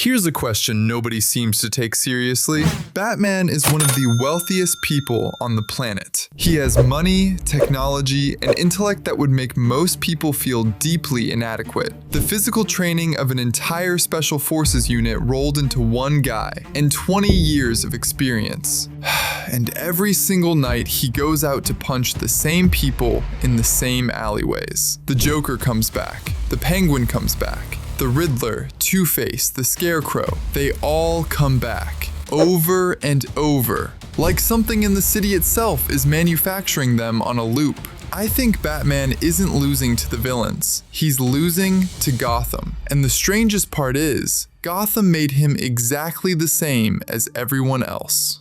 Here's a question nobody seems to take seriously. Batman is one of the wealthiest people on the planet. He has money, technology, and intellect that would make most people feel deeply inadequate. The physical training of an entire special forces unit rolled into one guy, and 20 years of experience. And every single night he goes out to punch the same people in the same alleyways. The Joker comes back. The Penguin comes back. The Riddler, Two-Face, the Scarecrow, they all come back, over and over, like something in the city itself is manufacturing them on a loop. I think Batman isn't losing to the villains, he's losing to Gotham. And the strangest part is, Gotham made him exactly the same as everyone else.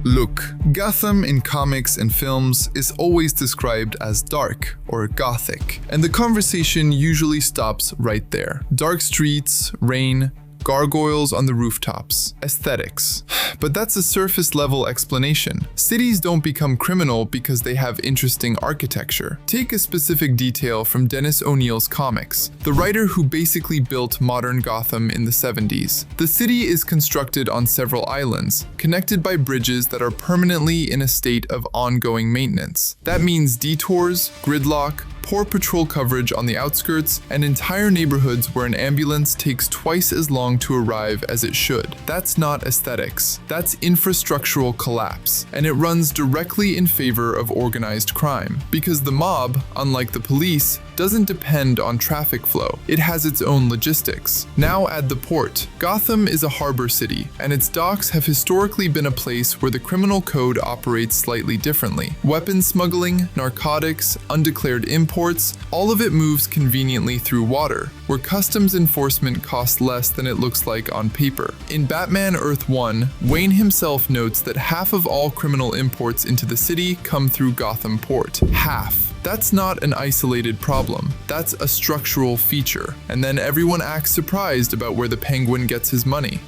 Look, Gotham in comics and films is always described as dark or gothic, and the conversation usually stops right there. Dark streets, rain, gargoyles on the rooftops, aesthetics. But that's a surface level explanation. Cities don't become criminal because they have interesting architecture. Take a specific detail from Dennis O'Neill's comics, the writer who basically built modern Gotham in the 70s. The city is constructed on several islands, connected by bridges that are permanently in a state of ongoing maintenance. That means detours, gridlock, poor patrol coverage on the outskirts, and entire neighborhoods where an ambulance takes twice as long to arrive as it should. That's not aesthetics, that's infrastructural collapse, and it runs directly in favor of organized crime. Because the mob, unlike the police, doesn't depend on traffic flow. It has its own logistics. Now add the port. Gotham is a harbor city, and its docks have historically been a place where the criminal code operates slightly differently. Weapons smuggling, narcotics, undeclared imports, all of it moves conveniently through water, where customs enforcement costs less than it looks like on paper. In Batman Earth 1, Wayne himself notes that half of all criminal imports into the city come through Gotham Port. Half. That's not an isolated problem, that's a structural feature. And then everyone acts surprised about where the Penguin gets his money.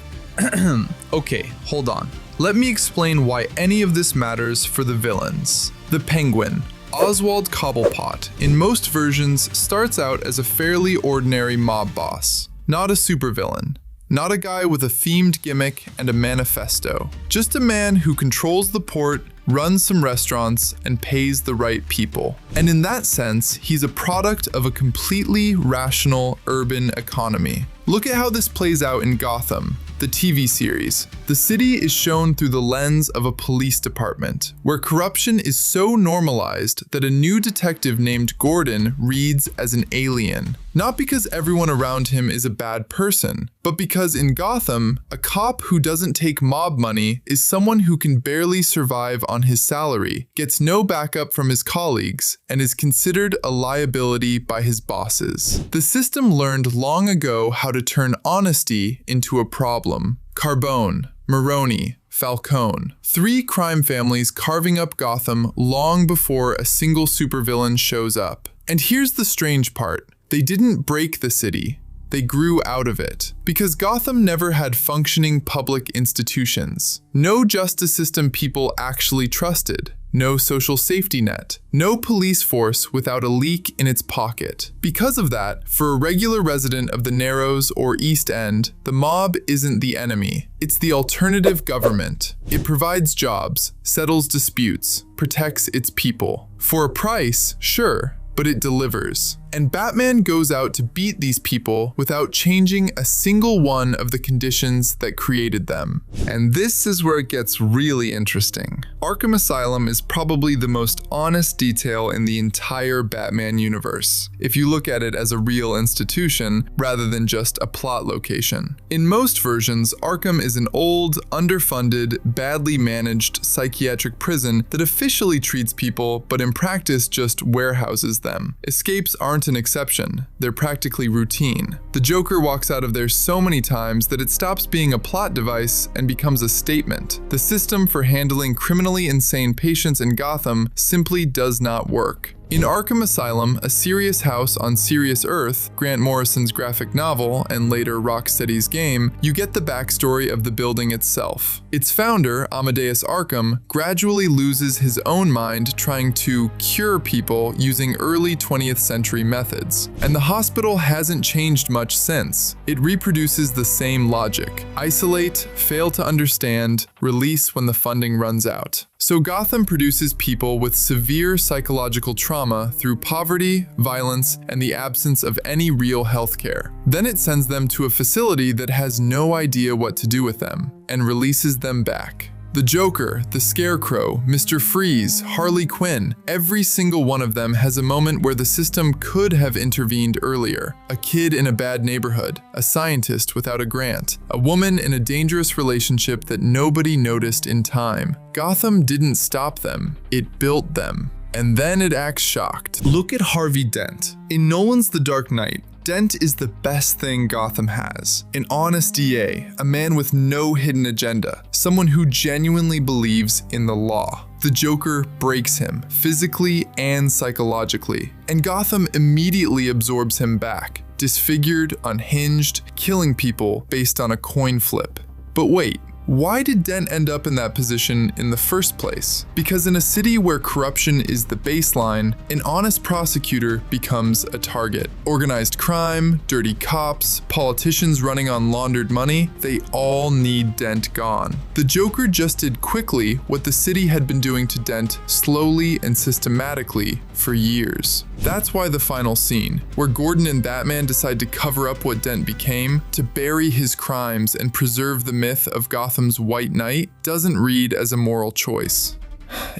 Okay, hold on. Let me explain why any of this matters for the villains. The Penguin, Oswald Cobblepot, in most versions starts out as a fairly ordinary mob boss, not a supervillain. Not a guy with a themed gimmick and a manifesto. Just a man who controls the port, runs some restaurants, and pays the right people. And in that sense, he's a product of a completely rational urban economy. Look at how this plays out in Gotham, the TV series. The city is shown through the lens of a police department, where corruption is so normalized that a new detective named Gordon reads as an alien. Not because everyone around him is a bad person, but because in Gotham, a cop who doesn't take mob money is someone who can barely survive on his salary, gets no backup from his colleagues, and is considered a liability by his bosses. The system learned long ago how to turn honesty into a problem. Carbone, Maroni, Falcone. 3 crime families carving up Gotham long before a single supervillain shows up. And here's the strange part. They didn't break the city. They grew out of it. Because Gotham never had functioning public institutions. No justice system people actually trusted. No social safety net. No police force without a leak in its pocket. Because of that, for a regular resident of the Narrows or East End, the mob isn't the enemy. It's the alternative government. It provides jobs, settles disputes, protects its people. For a price, sure, but it delivers. And Batman goes out to beat these people without changing a single one of the conditions that created them. And this is where it gets really interesting. Arkham Asylum is probably the most honest detail in the entire Batman universe, if you look at it as a real institution rather than just a plot location. In most versions, Arkham is an old, underfunded, badly managed psychiatric prison that officially treats people, but in practice just warehouses them. Escapes aren't an exception, they're practically routine. The Joker walks out of there so many times that it stops being a plot device and becomes a statement. The system for handling criminally insane patients in Gotham simply does not work. In Arkham Asylum, a serious house on serious Earth, Grant Morrison's graphic novel and later Rocksteady's game, you get the backstory of the building itself. Its founder, Amadeus Arkham, gradually loses his own mind trying to cure people using early 20th century methods. And the hospital hasn't changed much since. It reproduces the same logic: isolate, fail to understand, release when the funding runs out. So Gotham produces people with severe psychological trauma through poverty, violence, and the absence of any real healthcare. Then it sends them to a facility that has no idea what to do with them, and releases them back. The Joker, the Scarecrow, Mr. Freeze, Harley Quinn, every single one of them has a moment where the system could have intervened earlier. A kid in a bad neighborhood, a scientist without a grant, a woman in a dangerous relationship that nobody noticed in time. Gotham didn't stop them, it built them. And then it acts shocked. Look at Harvey Dent. In Nolan's The Dark Knight, Dent is the best thing Gotham has. An honest DA, a man with no hidden agenda, someone who genuinely believes in the law. The Joker breaks him, physically and psychologically, and Gotham immediately absorbs him back, disfigured, unhinged, killing people based on a coin flip. But wait, why did Dent end up in that position in the first place? Because in a city where corruption is the baseline, an honest prosecutor becomes a target. Organized crime, dirty cops, politicians running on laundered money, they all need Dent gone. The Joker just did quickly what the city had been doing to Dent slowly and systematically for years. That's why the final scene, where Gordon and Batman decide to cover up what Dent became, to bury his crimes and preserve the myth of Gotham's White Knight, doesn't read as a moral choice.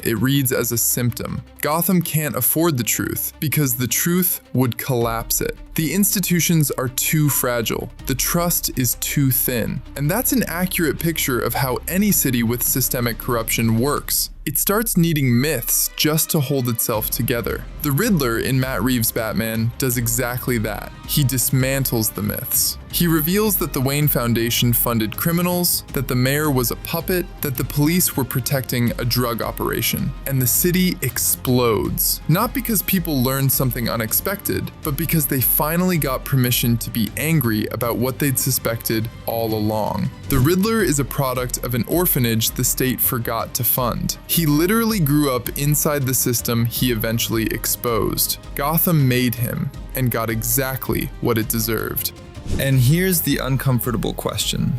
It reads as a symptom. Gotham can't afford the truth because the truth would collapse it. The institutions are too fragile. The trust is too thin. And that's an accurate picture of how any city with systemic corruption works. It starts needing myths just to hold itself together. The Riddler in Matt Reeves' Batman does exactly that. He dismantles the myths. He reveals that the Wayne Foundation funded criminals, that the mayor was a puppet, that the police were protecting a drug operation. And the city explodes. Not because people learned something unexpected, but because they finally got permission to be angry about what they'd suspected all along. The Riddler is a product of an orphanage the state forgot to fund. He literally grew up inside the system he eventually exposed. Gotham made him and got exactly what it deserved. And here's the uncomfortable question.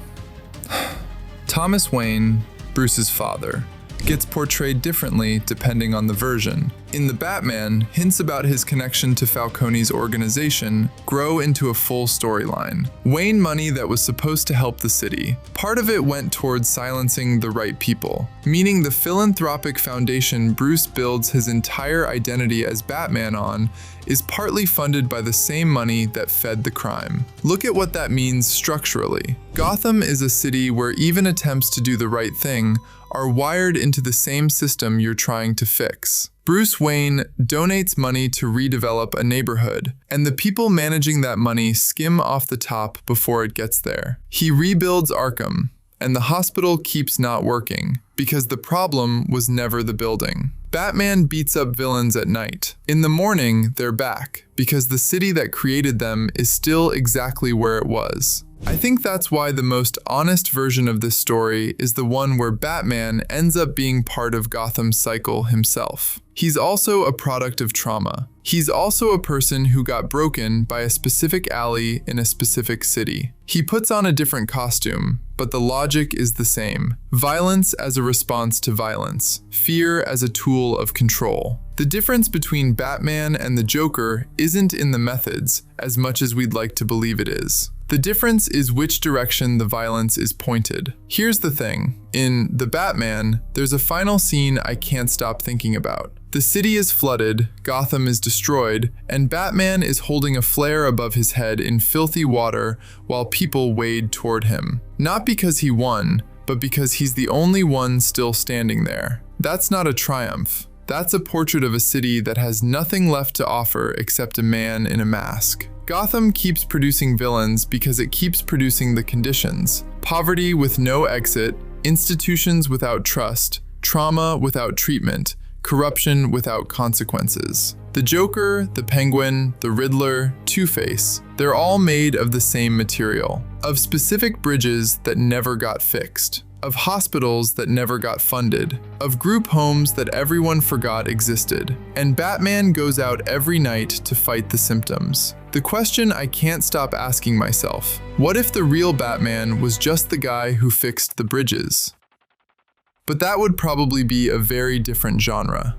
Thomas Wayne, Bruce's father, gets portrayed differently depending on the version. In The Batman, hints about his connection to Falcone's organization grow into a full storyline. Wayne money that was supposed to help the city. Part of it went towards silencing the right people, meaning the philanthropic foundation Bruce builds his entire identity as Batman on is partly funded by the same money that fed the crime. Look at what that means structurally. Gotham is a city where even attempts to do the right thing are wired into the same system you're trying to fix. Bruce Wayne donates money to redevelop a neighborhood, and the people managing that money skim off the top before it gets there. He rebuilds Arkham, and the hospital keeps not working, because the problem was never the building. Batman beats up villains at night. In the morning, they're back, because the city that created them is still exactly where it was. I think that's why the most honest version of this story is the one where Batman ends up being part of Gotham's cycle himself. He's also a product of trauma. He's also a person who got broken by a specific alley in a specific city. He puts on a different costume, but the logic is the same. Violence as a response to violence. Fear as a tool of control. The difference between Batman and the Joker isn't in the methods as much as we'd like to believe it is. The difference is which direction the violence is pointed. Here's the thing. In The Batman, there's a final scene I can't stop thinking about. The city is flooded, Gotham is destroyed, and Batman is holding a flare above his head in filthy water while people wade toward him. Not because he won, but because he's the only one still standing there. That's not a triumph. That's a portrait of a city that has nothing left to offer except a man in a mask. Gotham keeps producing villains because it keeps producing the conditions. Poverty with no exit, institutions without trust, trauma without treatment, corruption without consequences. The Joker, the Penguin, the Riddler, Two-Face, they're all made of the same material, of specific bridges that never got fixed, of hospitals that never got funded, of group homes that everyone forgot existed. And Batman goes out every night to fight the symptoms. The question I can't stop asking myself, what if the real Batman was just the guy who fixed the bridges? But that would probably be a very different genre.